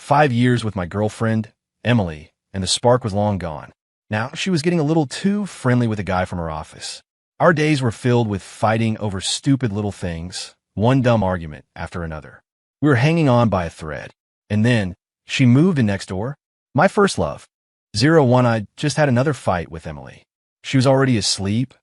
5 years with my girlfriend, Emily, and the spark was long gone. Now she was getting a little too friendly with a guy from her office. Our days were filled with fighting over stupid little things, one dumb argument after another. We were hanging on by a thread. And then she moved in next door. My first love. 01, I just had another fight with Emily. She was already asleep,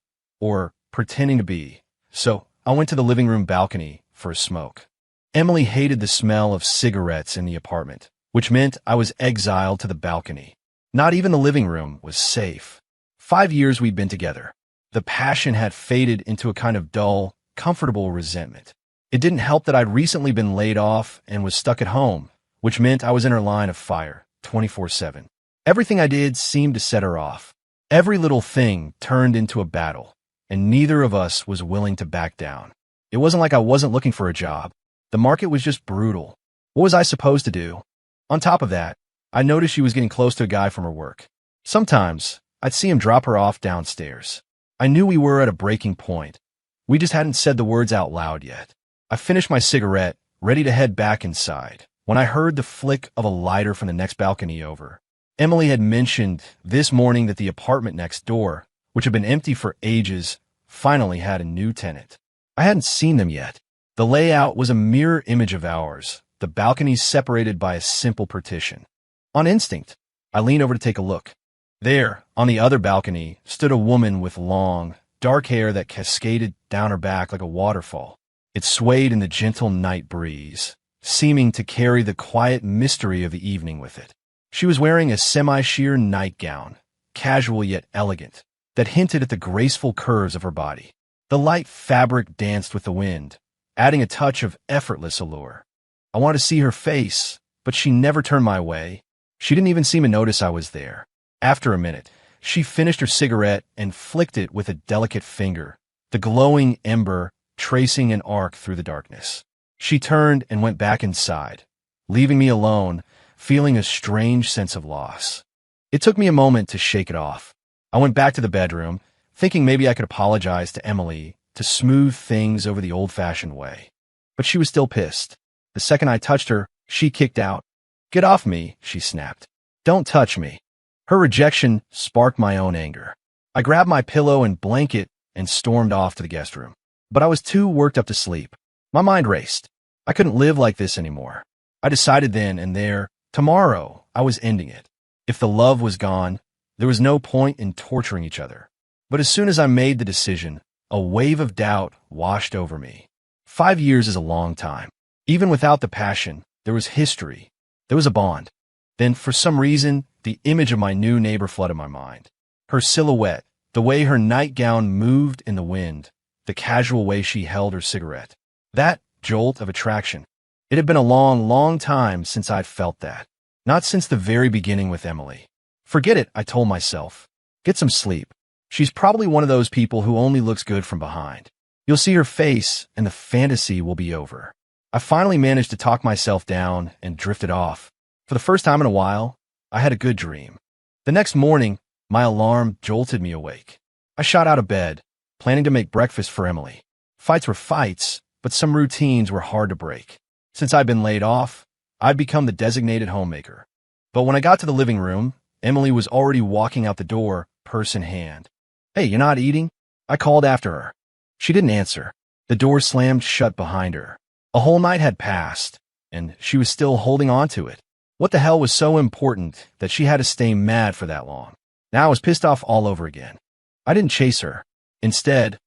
or pretending to be, so I went to the living room balcony for a smoke. Emily hated the smell of cigarettes in the apartment, which meant I was exiled to the balcony. Not even the living room was safe. 5 years we'd been together. The passion had faded into a kind of dull, comfortable resentment. It didn't help that I'd recently been laid off and was stuck at home, which meant I was in her line of fire, 24/7. Everything I did seemed to set her off. Every little thing turned into a battle, and neither of us was willing to back down. It wasn't like I wasn't looking for a job. The market was just brutal. What was I supposed to do? On top of that, I noticed she was getting close to a guy from her work. Sometimes, I'd see him drop her off downstairs. I knew we were at a breaking point. We just hadn't said the words out loud yet. I finished my cigarette, ready to head back inside, when I heard the flick of a lighter from the next balcony over. Emily had mentioned this morning that the apartment next door, which had been empty for ages, finally had a new tenant. I hadn't seen them yet. The layout was a mirror image of ours, the balconies separated by a simple partition. On instinct, I leaned over to take a look. There, on the other balcony, stood a woman with long, dark hair that cascaded down her back like a waterfall. It swayed in the gentle night breeze, seeming to carry the quiet mystery of the evening with it. She was wearing a semi-sheer nightgown, casual yet elegant, that hinted at the graceful curves of her body. The light fabric danced with the wind, adding a touch of effortless allure. I wanted to see her face, but she never turned my way. She didn't even seem to notice I was there. After a minute, she finished her cigarette and flicked it with a delicate finger, the glowing ember tracing an arc through the darkness. She turned and went back inside, leaving me alone, feeling a strange sense of loss. It took me a moment to shake it off. I went back to the bedroom, thinking maybe I could apologize to Emily to smooth things over the old-fashioned way. But she was still pissed. The second I touched her, she kicked out. "Get off me," she snapped. "Don't touch me." Her rejection sparked my own anger. I grabbed my pillow and blanket and stormed off to the guest room. But I was too worked up to sleep. My mind raced. I couldn't live like this anymore. I decided then and there, tomorrow, I was ending it. If the love was gone, there was no point in torturing each other. But as soon as I made the decision, a wave of doubt washed over me. 5 years is a long time. Even without the passion, there was history. There was a bond. Then, for some reason, the image of my new neighbor flooded my mind. Her silhouette, the way her nightgown moved in the wind, the casual way she held her cigarette. That jolt of attraction. It had been a long, long time since I'd felt that. Not since the very beginning with Emily. Forget it, I told myself. Get some sleep. She's probably one of those people who only looks good from behind. You'll see her face, and the fantasy will be over. I finally managed to talk myself down and drifted off. For the first time in a while, I had a good dream. The next morning, my alarm jolted me awake. I shot out of bed, planning to make breakfast for Emily. Fights were fights, but some routines were hard to break. Since I'd been laid off, I'd become the designated homemaker. But when I got to the living room, Emily was already walking out the door, purse in hand. "Hey, you not eating?" I called after her. She didn't answer. The door slammed shut behind her. A whole night had passed, and she was still holding on to it. What the hell was so important that she had to stay mad for that long? Now I was pissed off all over again. I didn't chase her. Instead,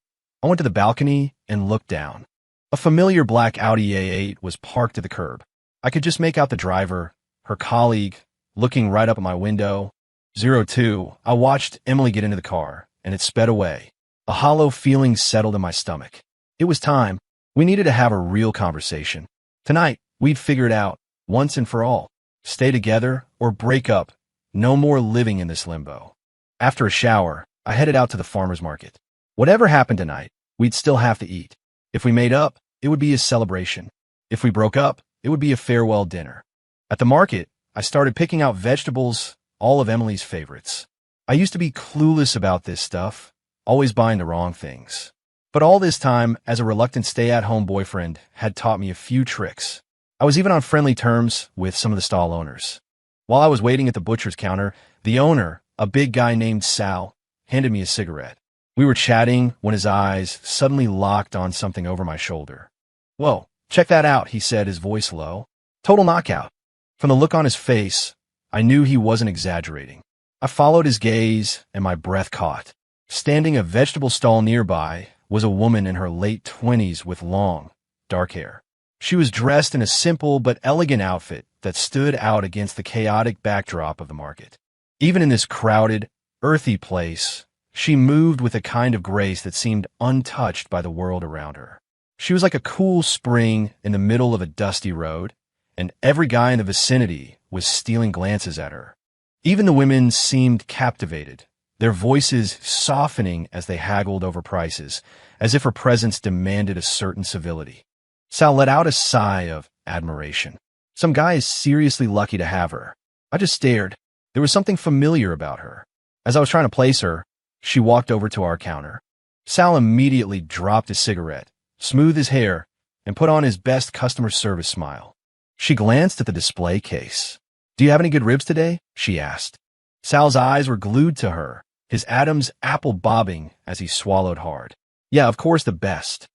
I went to the balcony and looked down. A familiar black Audi A8 was parked at the curb. I could just make out the driver, her colleague, looking right up at my window. 02, I watched Emily get into the car, and it sped away. A hollow feeling settled in my stomach. It was time. We needed to have a real conversation. Tonight, we'd figure it out, once and for all. Stay together or break up. No more living in this limbo. After a shower, I headed out to the farmer's market. Whatever happened tonight, we'd still have to eat. If we made up, it would be a celebration. If we broke up, it would be a farewell dinner. At the market, I started picking out vegetables, all of Emily's favorites. I used to be clueless about this stuff, always buying the wrong things. But all this time, as a reluctant stay-at-home boyfriend, had taught me a few tricks. I was even on friendly terms with some of the stall owners. While I was waiting at the butcher's counter, the owner, a big guy named Sal, handed me a cigarette. We were chatting when his eyes suddenly locked on something over my shoulder. "Whoa, check that out," he said, his voice low. "Total knockout." From the look on his face, I knew he wasn't exaggerating. I followed his gaze, and my breath caught. Standing a vegetable stall nearby was a woman in her late 20s with long, dark hair. She was dressed in a simple but elegant outfit that stood out against the chaotic backdrop of the market. Even in this crowded, earthy place, she moved with a kind of grace that seemed untouched by the world around her. She was like a cool spring in the middle of a dusty road, and every guy in the vicinity was stealing glances at her. Even the women seemed captivated, their voices softening as they haggled over prices, as if her presence demanded a certain civility. Sal let out a sigh of admiration. Some guy is seriously lucky to have her. I just stared. There was something familiar about her. As I was trying to place her, she walked over to our counter. Sal immediately dropped his cigarette, smoothed his hair, and put on his best customer service smile. She glanced at the display case. "Do you have any good ribs today?" she asked. Sal's eyes were glued to her, his Adam's apple bobbing as he swallowed hard. "Yeah, of course, the best."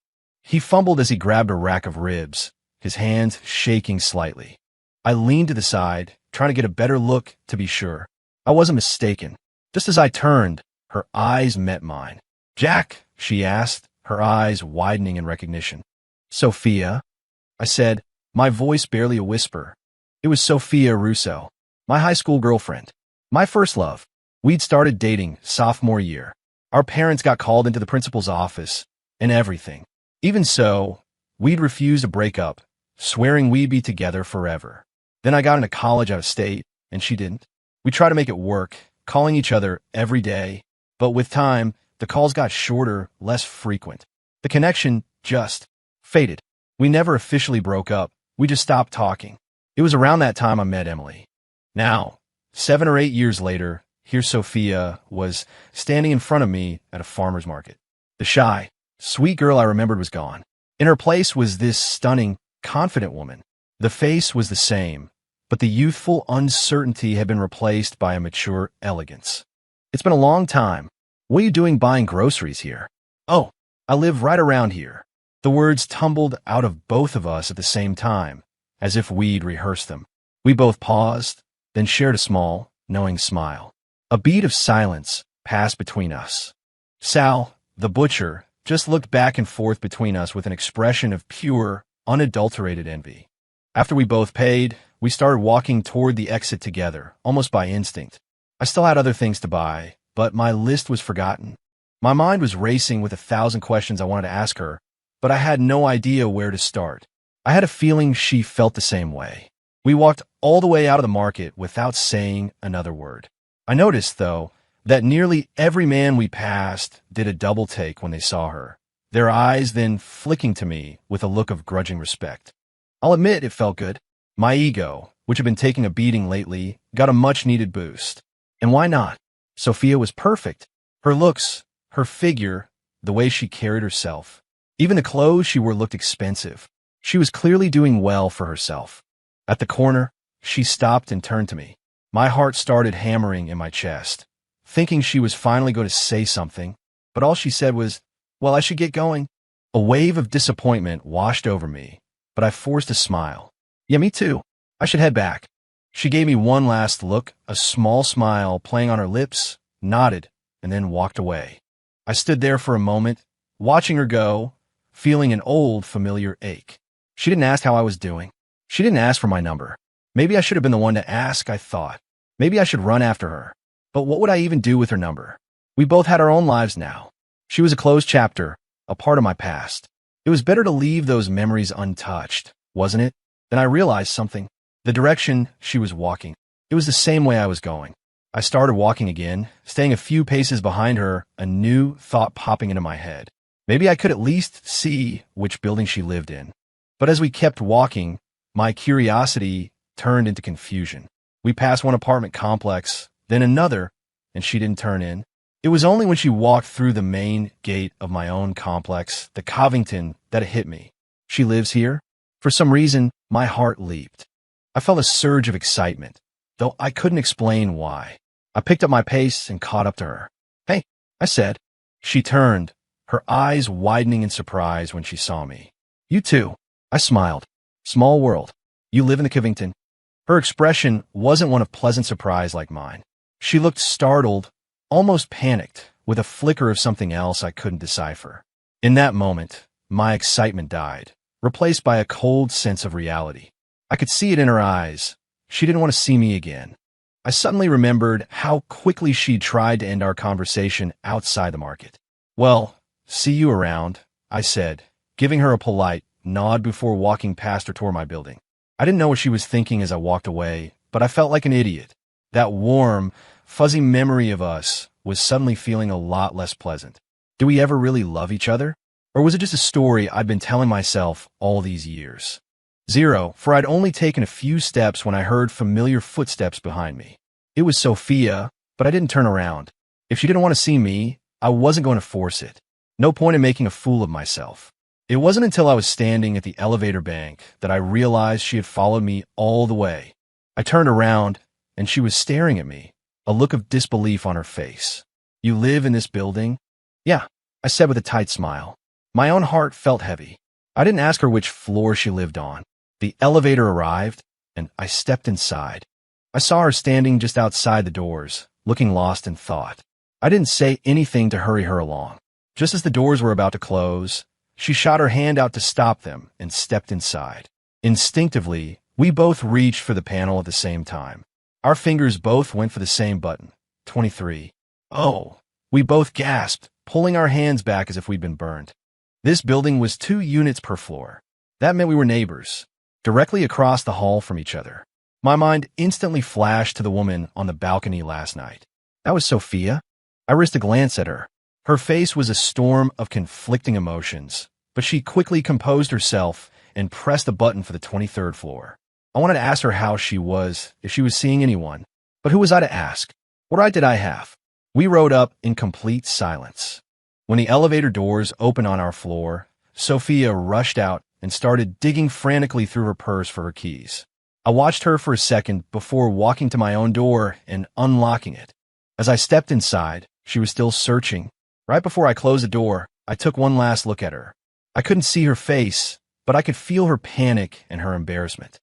He fumbled as he grabbed a rack of ribs, his hands shaking slightly. I leaned to the side, trying to get a better look to be sure. I wasn't mistaken. Just as I turned, her eyes met mine. "Jack?" she asked, her eyes widening in recognition. "Sophia?" I said, my voice barely a whisper. It was Sophia Russo, my high school girlfriend, my first love. We'd started dating sophomore year. Our parents got called into the principal's office and everything. Even so, we'd refused to break up, swearing we'd be together forever. Then I got into college out of state, and she didn't. We tried to make it work, calling each other every day, but with time, the calls got shorter, less frequent. The connection just faded. We never officially broke up. We just stopped talking. It was around that time I met Emily. Now, 7 or 8 years later, here Sophia was standing in front of me at a farmer's market. The shy, sweet girl I remembered was gone. In her place was this stunning, confident woman. The face was the same, but the youthful uncertainty had been replaced by a mature elegance. "It's been a long time. What are you doing buying groceries here?" "Oh, I live right around here." The words tumbled out of both of us at the same time, as if we'd rehearsed them. We both paused, then shared a small, knowing smile. A beat of silence passed between us. Sal, the butcher, just looked back and forth between us with an expression of pure, unadulterated envy. After we both paid, we started walking toward the exit together, almost by instinct. I still had other things to buy, but my list was forgotten. My mind was racing with 1,000 questions I wanted to ask her, but I had no idea where to start. I had a feeling she felt the same way. We walked all the way out of the market without saying another word. I noticed, though, that nearly every man we passed did a double take when they saw her, their eyes then flicking to me with a look of grudging respect. I'll admit it felt good. My ego, which had been taking a beating lately, got a much-needed boost. And why not? Sophia was perfect. Her looks, her figure, the way she carried herself. Even the clothes she wore looked expensive. She was clearly doing well for herself. At the corner, she stopped and turned to me. My heart started hammering in my chest, thinking she was finally going to say something, but all she said was, "Well, I should get going." A wave of disappointment washed over me, but I forced a smile. "Yeah, me too. I should head back." She gave me one last look, a small smile playing on her lips, nodded, and then walked away. I stood there for a moment, watching her go, feeling an old, familiar ache. She didn't ask how I was doing. She didn't ask for my number. Maybe I should have been the one to ask, I thought. Maybe I should run after her. But what would I even do with her number? We both had our own lives now. She was a closed chapter, a part of my past. It was better to leave those memories untouched, wasn't it? Then I realized something. The direction she was walking. It was the same way I was going. I started walking again, staying a few paces behind her, a new thought popping into my head. Maybe I could at least see which building she lived in. But as we kept walking, my curiosity turned into confusion. We passed one apartment complex, then another, and she didn't turn in. It was only when she walked through the main gate of my own complex, the Covington, that it hit me. She lives here? For some reason, My heart leaped. I felt a surge of excitement, though I couldn't explain why. I picked up my pace and caught up to her. "Hey," I said. She turned, her eyes widening in surprise when she saw me. "You too." I smiled. "Small world. You live in the Covington." Her expression wasn't one of pleasant surprise like mine. She looked startled, almost panicked, with a flicker of something else I couldn't decipher. In that moment, my excitement died, replaced by a cold sense of reality. I could see it in her eyes. She didn't want to see me again. I suddenly remembered how quickly she'd tried to end our conversation outside the market. "Well, see you around," I said, giving her a polite nod before walking past her toward my building. I didn't know what she was thinking as I walked away, but I felt like an idiot. That warm, fuzzy memory of us was suddenly feeling a lot less pleasant. Do we ever really love each other? Or was it just a story I'd been telling myself all these years? Zero, for I'd only taken a few steps when I heard familiar footsteps behind me. It was Sophia, but I didn't turn around. If she didn't want to see me, I wasn't going to force it. No point in making a fool of myself. It wasn't until I was standing at the elevator bank that I realized she had followed me all the way. I turned around, and she was staring at me, a look of disbelief on her face. "You live in this building?" "Yeah," I said with a tight smile. My own heart felt heavy. I didn't ask her which floor she lived on. The elevator arrived, and I stepped inside. I saw her standing just outside the doors, looking lost in thought. I didn't say anything to hurry her along. Just as the doors were about to close, she shot her hand out to stop them and stepped inside. Instinctively, we both reached for the panel at the same time. Our fingers both went for the same button. 23. "Oh!" We both gasped, pulling our hands back as if we'd been burned. This building was 2 units per floor. That meant we were neighbors, directly across the hall from each other. My mind instantly flashed to the woman on the balcony last night. That was Sophia. I risked a glance at her. Her face was a storm of conflicting emotions, but she quickly composed herself and pressed the button for the 23rd floor. I wanted to ask her how she was, if she was seeing anyone, but who was I to ask? What right did I have? We rode up in complete silence. When the elevator doors opened on our floor, Sophia rushed out and started digging frantically through her purse for her keys. I watched her for a second before walking to my own door and unlocking it. As I stepped inside, she was still searching. Right before I closed the door, I took one last look at her. I couldn't see her face, but I could feel her panic and her embarrassment.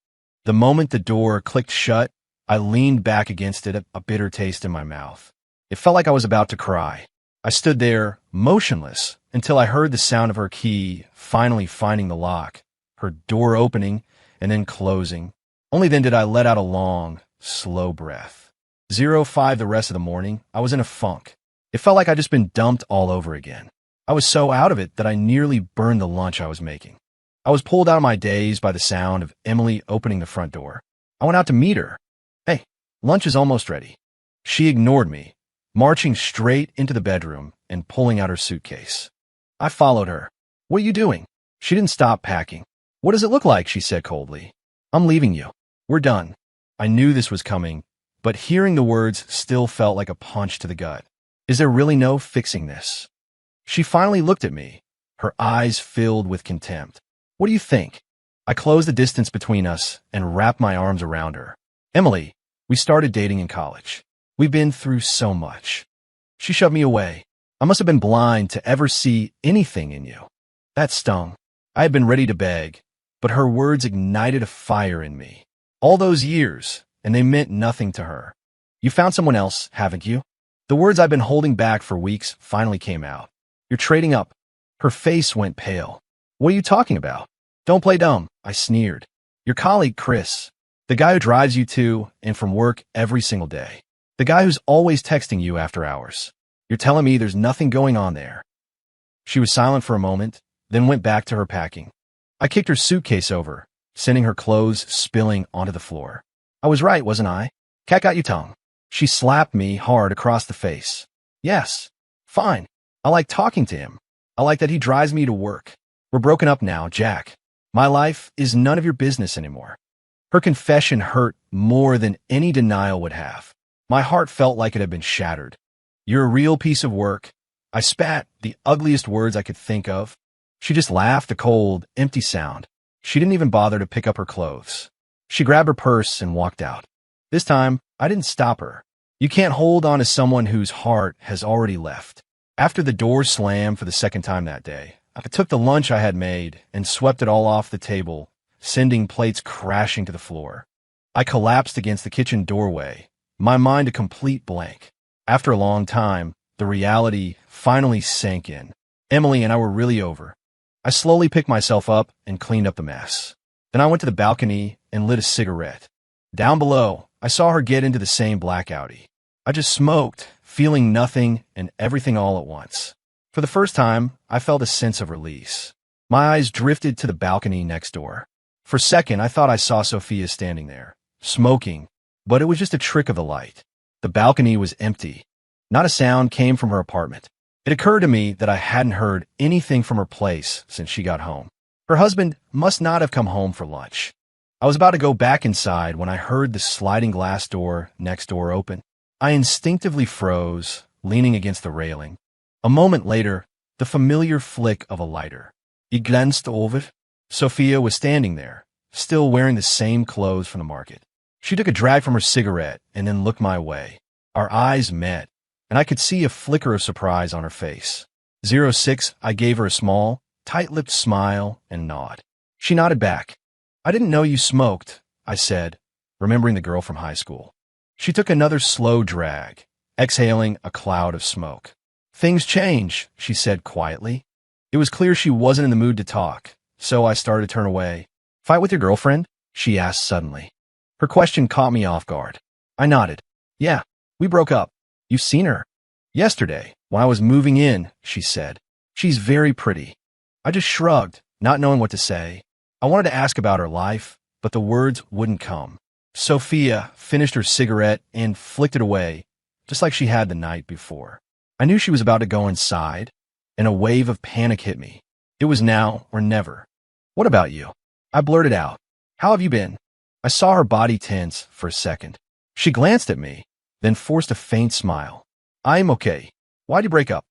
The moment the door clicked shut, I leaned back against it, a bitter taste in my mouth. It felt like I was about to cry. I stood there, motionless, until I heard the sound of her key finally finding the lock, her door opening and then closing. Only then did I let out a long, slow breath. 05 the rest of the morning, I was in a funk. It felt like I'd just been dumped all over again. I was so out of it that I nearly burned the lunch I was making. I was pulled out of my daze by the sound of Emily opening the front door. I went out to meet her. "Hey, lunch is almost ready." She ignored me, marching straight into the bedroom and pulling out her suitcase. I followed her. "What are you doing?" She didn't stop packing. "What does it look like?" she said coldly. "I'm leaving you. We're done." I knew this was coming, but hearing the words still felt like a punch to the gut. Is there really no fixing this? She finally looked at me, her eyes filled with contempt. "What do you think?" I closed the distance between us and wrapped my arms around her. "Emily, we started dating in college. We've been through so much." She shoved me away. I must have been blind to ever see anything in you. That stung. I had been ready to beg, but her words ignited a fire in me. All those years, and they meant nothing to her. "You found someone else, haven't you?" The words I'd been holding back for weeks finally came out. "You're trading up." Her face went pale. "What are you talking about?" "Don't play dumb," I sneered. "Your colleague, Chris. The guy who drives you to and from work every single day. The guy who's always texting you after hours. You're telling me there's nothing going on there." She was silent for a moment, then went back to her packing. I kicked her suitcase over, sending her clothes spilling onto the floor. I was right, wasn't I? Cat got you tongue. She slapped me hard across the face. "Yes, fine. I like talking to him. I like that he drives me to work. We're broken up now, Jack. My life is none of your business anymore." Her confession hurt more than any denial would have. My heart felt like it had been shattered. "You're a real piece of work." I spat the ugliest words I could think of. She just laughed, a cold, empty sound. She didn't even bother to pick up her clothes. She grabbed her purse and walked out. This time, I didn't stop her. You can't hold on to someone whose heart has already left. After the door slammed for the second time that day, I took the lunch I had made and swept it all off the table, sending plates crashing to the floor. I collapsed against the kitchen doorway, my mind a complete blank. After a long time, the reality finally sank in. Emily and I were really over. I slowly picked myself up and cleaned up the mess. Then I went to the balcony and lit a cigarette. Down below, I saw her get into the same black Audi. I just smoked, feeling nothing and everything all at once. For the first time, I felt a sense of release. My eyes drifted to the balcony next door. For a second, I thought I saw Sophia standing there, smoking, but it was just a trick of the light. The balcony was empty. Not a sound came from her apartment. It occurred to me that I hadn't heard anything from her place since she got home. Her husband must not have come home for lunch. I was about to go back inside when I heard the sliding glass door next door open. I instinctively froze, leaning against the railing. A moment later, the familiar flick of a lighter. Ich glanced over. Sophia was standing there, still wearing the same clothes from the market. She took a drag from her cigarette and then looked my way. Our eyes met, and I could see a flicker of surprise on her face. 06, I gave her a small, tight-lipped smile and nod. She nodded back. I didn't know you smoked, I said, remembering the girl from high school. She took another slow drag, exhaling a cloud of smoke. Things change, she said quietly. It was clear she wasn't in the mood to talk, so I started to turn away. Fight with your girlfriend? She asked suddenly. Her question caught me off guard. I nodded. Yeah, we broke up. You've seen her? Yesterday, when I was moving in, she said. She's very pretty. I just shrugged, not knowing what to say. I wanted to ask about her life, but the words wouldn't come. Sophia finished her cigarette and flicked it away, just like she had the night before. I knew she was about to go inside, and a wave of panic hit me. It was now or never. What about you? I blurted out. How have you been? I saw her body tense for a second. She glanced at me, then forced a faint smile. I'm okay. Why'd you break up?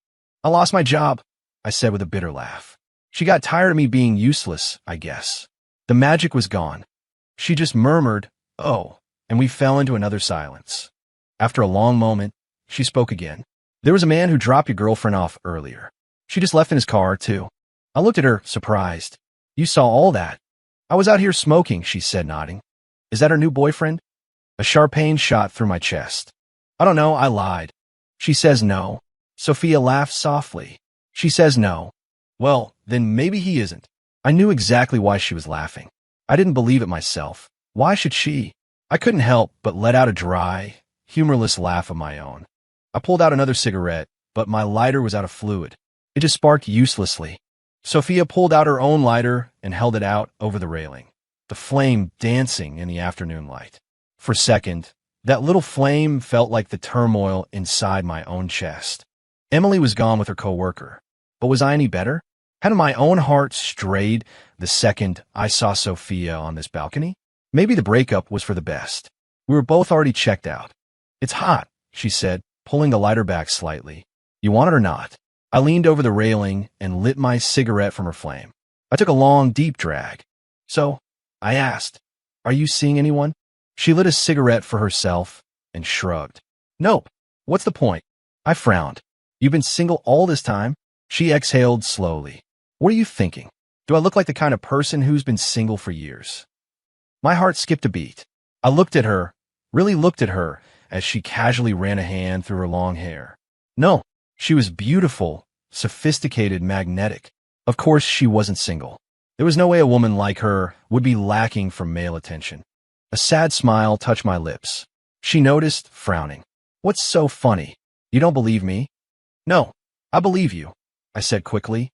I lost my job, I said with a bitter laugh. She got tired of me being useless, I guess. The magic was gone. She just murmured, oh, and we fell into another silence. After a long moment, she spoke again. There was a man who dropped your girlfriend off earlier. She just left in his car, too. I looked at her, surprised. You saw all that? I was out here smoking, she said, nodding. Is that her new boyfriend? A sharp pain shot through my chest. I don't know, I lied. She says no. Sophia laughed softly. She says no. Well, then maybe he isn't. I knew exactly why she was laughing. I didn't believe it myself. Why should she? I couldn't help but let out a dry, humorless laugh of my own. I pulled out another cigarette, but my lighter was out of fluid. It just sparked uselessly. Sophia pulled out her own lighter and held it out over the railing, the flame dancing in the afternoon light. For a second, that little flame felt like the turmoil inside my own chest. Emily was gone with her coworker, but was I any better? Hadn't my own heart strayed the second I saw Sophia on this balcony? Maybe the breakup was for the best. We were both already checked out. It's hot, she said, pulling the lighter back slightly. You want it or not? I leaned over the railing and lit my cigarette from her flame. I took a long, deep drag. So, I asked, are you seeing anyone? She lit a cigarette for herself and shrugged. Nope. What's the point? I frowned. You've been single all this time? She exhaled slowly. What are you thinking? Do I look like the kind of person who's been single for years? My heart skipped a beat. I looked at her, really looked at her, as she casually ran a hand through her long hair. No, she was beautiful, sophisticated, magnetic. Of course she wasn't single. There was no way a woman like her would be lacking for male attention. A sad smile touched my lips. She noticed, frowning. What's so funny? You don't believe me? No, I believe you, I said quickly.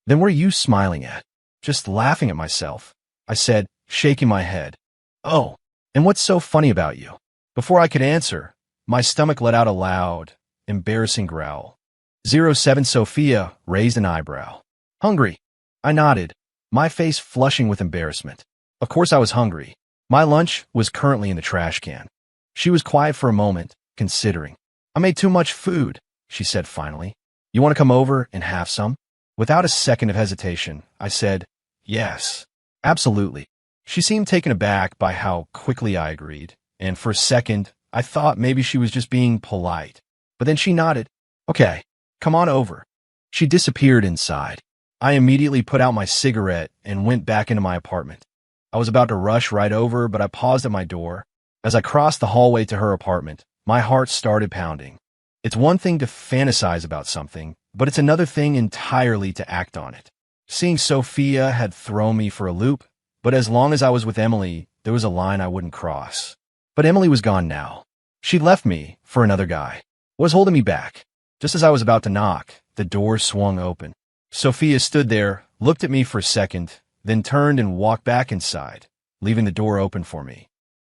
Then what are you smiling at? Just laughing at myself, I said, shaking my head. Oh, and what's so funny about you? Before I could answer, my stomach let out a loud, embarrassing growl. 07 Sophia raised an eyebrow. Hungry. I nodded, my face flushing with embarrassment. Of course I was hungry. My lunch was currently in the trash can. She was quiet for a moment, considering. I made too much food, she said finally. You want to come over and have some? Without a second of hesitation, I said, yes. Absolutely. She seemed taken aback by how quickly I agreed, and for a second, I thought maybe she was just being polite. But then she nodded. Okay, come on over. She disappeared inside. I immediately put out my cigarette and went back into my apartment. I was about to rush right over, but I paused at my door. As I crossed the hallway to her apartment, my heart started pounding. It's one thing to fantasize about something, but it's another thing entirely to act on it. Seeing Sophia had thrown me for a loop, but as long as I was with Emily, there was a line I wouldn't cross. But Emily was gone now. She'd left me for another guy. What was holding me back? Just as I was about to knock, the door swung open. Sophia stood there, looked at me for a second, then turned and walked back inside, leaving the door open for me.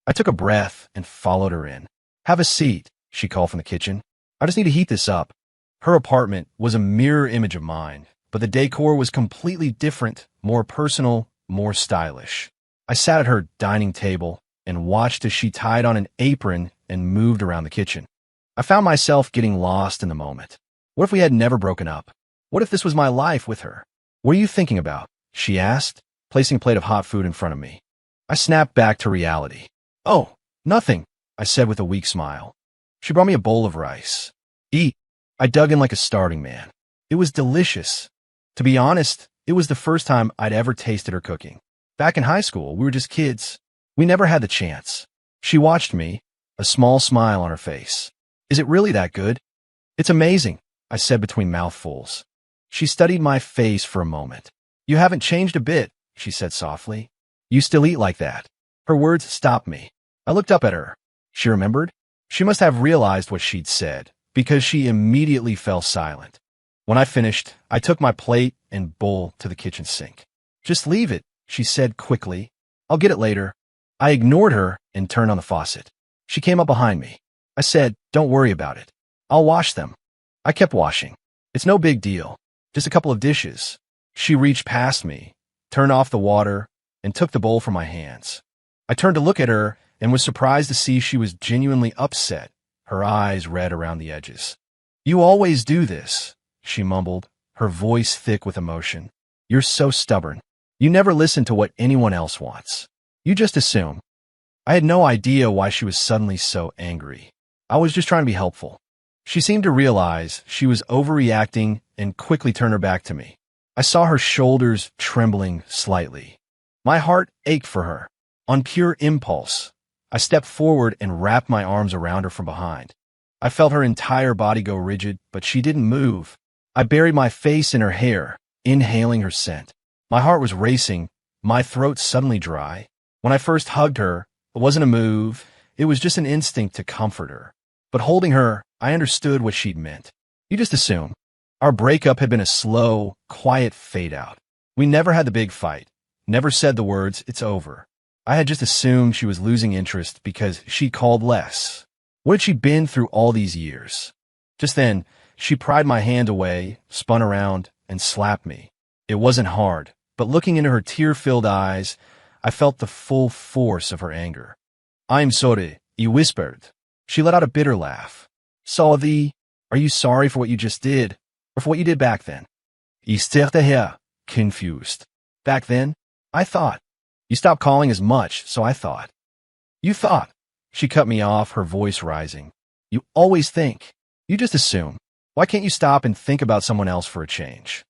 I took a breath and followed her in. Have a seat, she called from the kitchen. I just need to heat this up. Her apartment was a mirror image of mine, but the decor was completely different, more personal, more stylish. I sat at her dining table and watched as she tied on an apron and moved around the kitchen. I found myself getting lost in the moment. What if we had never broken up? What if this was my life with her? What are you thinking about? She asked, placing a plate of hot food in front of me. I snapped back to reality. Oh, nothing, I said with a weak smile. She brought me a bowl of rice. Eat. I dug in like a starving man. It was delicious. To be honest, it was the first time I'd ever tasted her cooking. Back in high school, we were just kids. We never had the chance. She watched me, a small smile on her face. Is it really that good? It's amazing, I said between mouthfuls. She studied my face for a moment. You haven't changed a bit, she said softly. You still eat like that. Her words stopped me. I looked up at her. She remembered? She must have realized what she'd said, because she immediately fell silent. When I finished, I took my plate and bowl to the kitchen sink. Just leave it, she said quickly. I'll get it later. I ignored her and turned on the faucet. She came up behind me. I said, don't worry about it. I'll wash them. I kept washing. It's no big deal. Just a couple of dishes. She reached past me, turned off the water, and took the bowl from my hands. I turned to look at her and was surprised to see she was genuinely upset, her eyes red around the edges. You always do this, she mumbled, her voice thick with emotion. You're so stubborn. You never listen to what anyone else wants. You just assume. I had no idea why she was suddenly so angry. I was just trying to be helpful. She seemed to realize she was overreacting and quickly turned her back to me. I saw her shoulders trembling slightly. My heart ached for her. On pure impulse, I stepped forward and wrapped my arms around her from behind. I felt her entire body go rigid, but she didn't move. I buried my face in her hair, inhaling her scent. My heart was racing, my throat suddenly dry. When I first hugged her, it wasn't a move, it was just an instinct to comfort her. But holding her, I understood what she'd meant. You just assume. Our breakup had been a slow, quiet fade-out. We never had the big fight, never said the words, it's over. I had just assumed she was losing interest because she called less. What had she been through all these years? Just then, she pried my hand away, spun around, and slapped me. It wasn't hard, but looking into her tear-filled eyes, I felt the full force of her anger. I'm sorry, he whispered. She let out a bitter laugh. Sorry? Are you sorry for what you just did? Or for what you did back then? He stared at her, confused. Back then? I thought. You stopped calling as much, so I thought. You thought. She cut me off, her voice rising. You always think. You just assume. Why can't you stop and think about someone else for a change?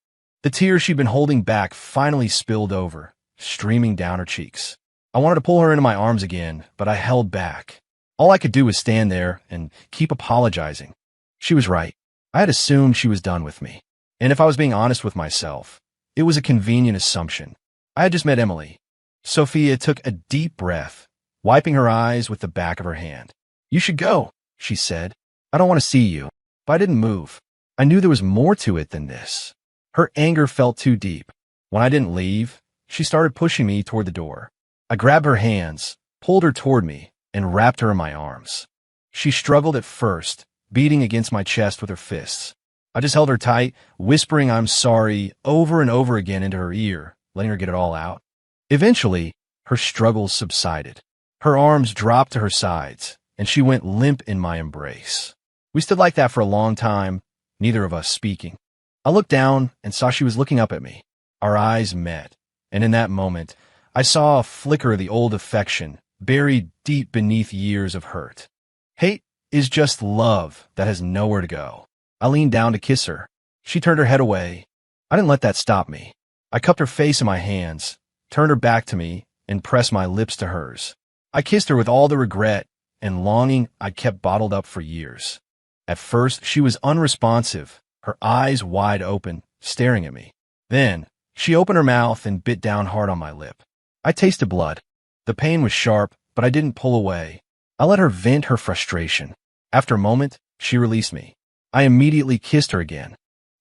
The tears she'd been holding back finally spilled over, streaming down her cheeks. I wanted to pull her into my arms again, but I held back. All I could do was stand there and keep apologizing. She was right. I had assumed she was done with me. And if I was being honest with myself, it was a convenient assumption. I had just met Emily. Sophia took a deep breath, wiping her eyes with the back of her hand. You should go, she said. I don't want to see you. But I didn't move. I knew there was more to it than this. Her anger felt too deep. When I didn't leave, she started pushing me toward the door. I grabbed her hands, pulled her toward me, and wrapped her in my arms. She struggled at first, beating against my chest with her fists. I just held her tight, whispering I'm sorry over and over again into her ear, letting her get it all out. Eventually, her struggles subsided. Her arms dropped to her sides, and she went limp in my embrace. We stood like that for a long time, neither of us speaking. I looked down and saw she was looking up at me. Our eyes met, and in that moment, I saw a flicker of the old affection, buried deep beneath years of hurt. Hate is just love that has nowhere to go. I leaned down to kiss her. She turned her head away. I didn't let that stop me. I cupped her face in my hands, turned her back to me, and pressed my lips to hers. I kissed her with all the regret and longing I'd kept bottled up for years. At first, she was unresponsive, her eyes wide open, staring at me. Then, she opened her mouth and bit down hard on my lip. I tasted blood. The pain was sharp, but I didn't pull away. I let her vent her frustration. After a moment, she released me. I immediately kissed her again.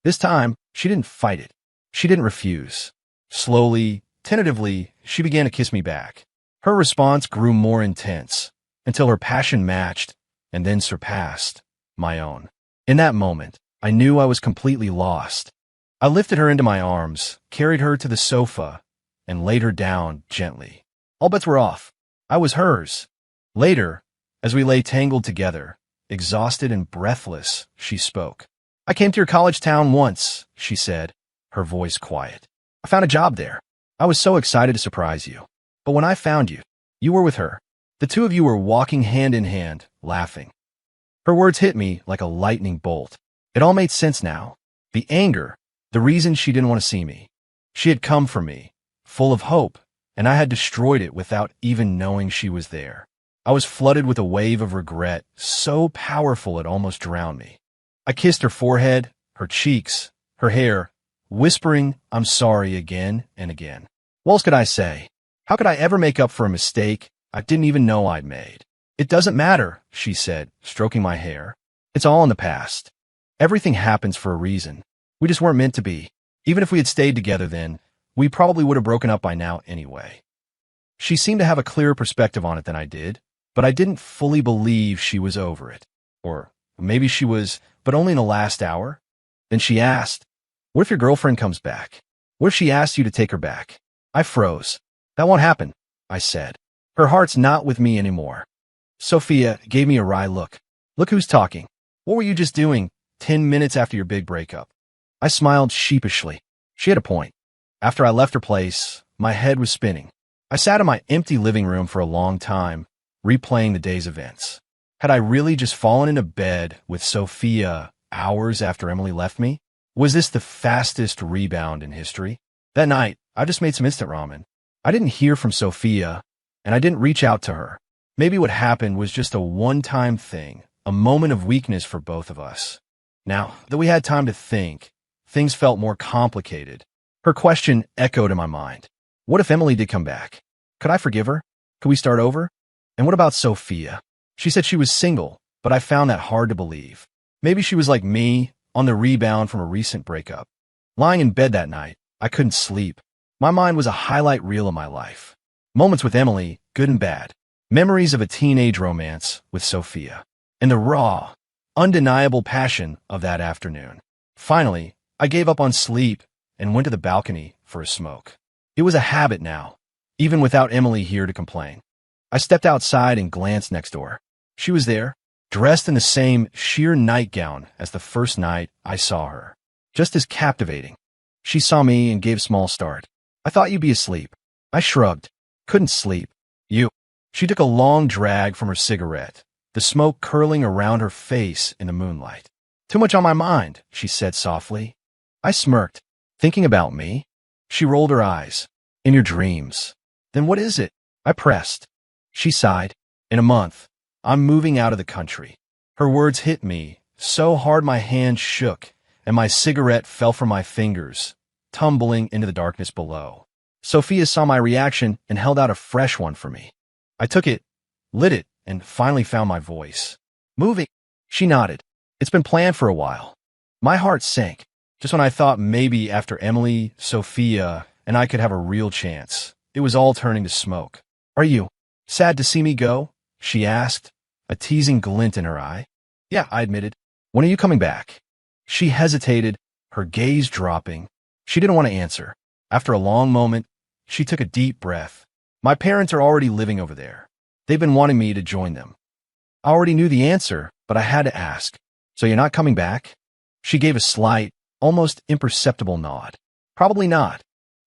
This time, she didn't fight it. She didn't refuse. Slowly, tentatively, she began to kiss me back. Her response grew more intense, until her passion matched, and then surpassed, my own. In that moment, I knew I was completely lost. I lifted her into my arms, carried her to the sofa, and laid her down gently. All bets were off. I was hers. Later, as we lay tangled together, exhausted and breathless, she spoke. "I came to your college town once," she said, her voice quiet. "I found a job there. I was so excited to surprise you. But when I found you, you were with her. The two of you were walking hand in hand, laughing." Her words hit me like a lightning bolt. It all made sense now. The anger, the reason she didn't want to see me. She had come for me, full of hope, and I had destroyed it without even knowing she was there. I was flooded with a wave of regret, so powerful it almost drowned me. I kissed her forehead, her cheeks, her hair, whispering, "I'm sorry," again and again. What else could I say? How could I ever make up for a mistake I didn't even know I'd made? "It doesn't matter," she said, stroking my hair. "It's all in the past. Everything happens for a reason. We just weren't meant to be. Even if we had stayed together then, we probably would have broken up by now anyway." She seemed to have a clearer perspective on it than I did, but I didn't fully believe she was over it. Or maybe she was, but only in the last hour. Then she asked, "What if your girlfriend comes back? What if she asks you to take her back?" I froze. "That won't happen," I said. "Her heart's not with me anymore." Sophia gave me a wry look. "Look who's talking. What were you just doing 10 minutes after your big breakup?" I smiled sheepishly. She had a point. After I left her place, my head was spinning. I sat in my empty living room for a long time, replaying the day's events. Had I really just fallen into bed with Sophia hours after Emily left me? Was this the fastest rebound in history? That night, I just made some instant ramen. I didn't hear from Sophia, and I didn't reach out to her. Maybe what happened was just a one-time thing, a moment of weakness for both of us. Now that we had time to think, things felt more complicated. Her question echoed in my mind. What if Emily did come back? Could I forgive her? Could we start over? And what about Sophia? She said she was single, but I found that hard to believe. Maybe she was like me, on the rebound from a recent breakup. Lying in bed that night, I couldn't sleep. My mind was a highlight reel of my life. Moments with Emily, good and bad. Memories of a teenage romance with Sophia. And the raw, undeniable passion of that afternoon. Finally, I gave up on sleep and went to the balcony for a smoke. It was a habit now, even without Emily here to complain. I stepped outside and glanced next door. She was there, dressed in the same sheer nightgown as the first night I saw her. Just as captivating. She saw me and gave a small start. "I thought you'd be asleep." I shrugged. "Couldn't sleep." "You." She took a long drag from her cigarette, the smoke curling around her face in the moonlight. "Too much on my mind," she said softly. I smirked. "Thinking about me?" She rolled her eyes. "In your dreams." "Then what is it?" I pressed. She sighed. "In a month, I'm moving out of the country." Her words hit me so hard my hand shook and my cigarette fell from my fingers, tumbling into the darkness below. Sophia saw my reaction and held out a fresh one for me. I took it, lit it, and finally found my voice. "Moving?" She nodded. "It's been planned for a while." My heart sank, just when I thought maybe after Emily, Sophia, and I could have a real chance. It was all turning to smoke. "Are you sad to see me go?" she asked, a teasing glint in her eye. "Yeah," I admitted. "When are you coming back?" She hesitated, her gaze dropping. She didn't want to answer. After a long moment, she took a deep breath. "My parents are already living over there. They've been wanting me to join them." I already knew the answer, but I had to ask. "So you're not coming back?" She gave a slight, almost imperceptible nod. "Probably not."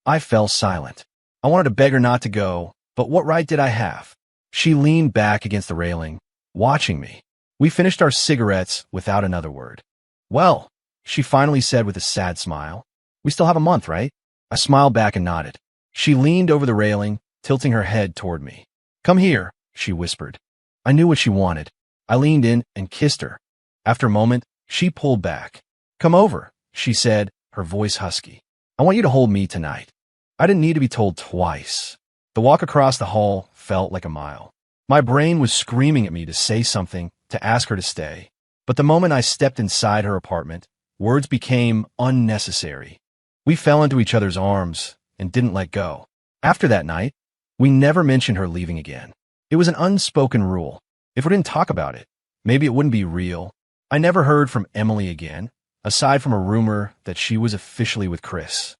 I fell silent. I wanted to beg her not to go, but what right did I have? She leaned back against the railing, watching me. We finished our cigarettes without another word. Well, she finally said with a sad smile, we still have a month, right? I smiled back and nodded. She leaned over the railing, tilting her head toward me. Come here, she whispered. I knew what she wanted. I leaned in and kissed her. After a moment, she pulled back. Come over, she said, her voice husky. I want you to hold me tonight. I didn't need to be told twice. The walk across the hall felt like a mile. My brain was screaming at me to say something, to ask her to stay. But the moment I stepped inside her apartment, words became unnecessary. We fell into each other's arms and didn't let go. After that night, we never mentioned her leaving again. It was an unspoken rule. If we didn't talk about it, maybe it wouldn't be real. I never heard from Emily again, aside from a rumor that she was officially with Chris.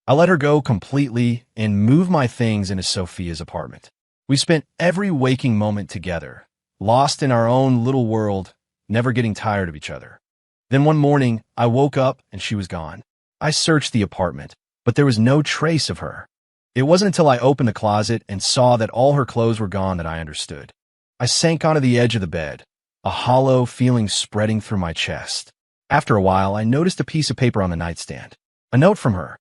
I let her go completely and moved my things into Sophia's apartment. We spent every waking moment together, lost in our own little world, never getting tired of each other. Then one morning, I woke up and she was gone. I searched the apartment, but there was no trace of her. It wasn't until I opened the closet and saw that all her clothes were gone that I understood. I sank onto the edge of the bed, a hollow feeling spreading through my chest. After a while, I noticed a piece of paper on the nightstand. A note from her.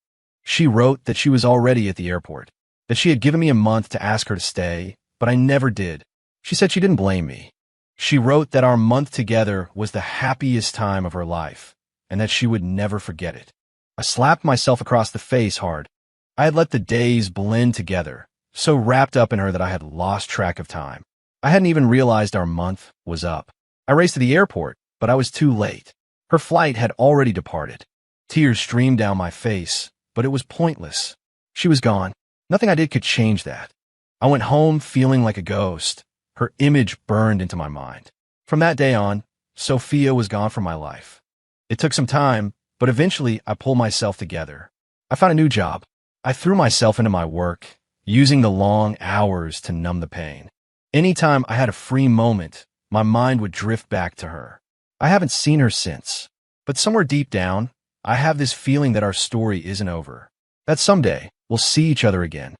She wrote that she was already at the airport, that she had given me a month to ask her to stay, but I never did. She said she didn't blame me. She wrote that our month together was the happiest time of her life, and that she would never forget it. I slapped myself across the face hard. I had let the days blend together, so wrapped up in her that I had lost track of time. I hadn't even realized our month was up. I raced to the airport, but I was too late. Her flight had already departed. Tears streamed down my face, but it was pointless. She was gone. Nothing I did could change that. I went home feeling like a ghost. Her image burned into my mind. From that day on, Sophia was gone from my life. It took some time, but eventually I pulled myself together. I found a new job. I threw myself into my work, using the long hours to numb the pain. Anytime I had a free moment, my mind would drift back to her. I haven't seen her since, but somewhere deep down, I have this feeling that our story isn't over, that someday we'll see each other again.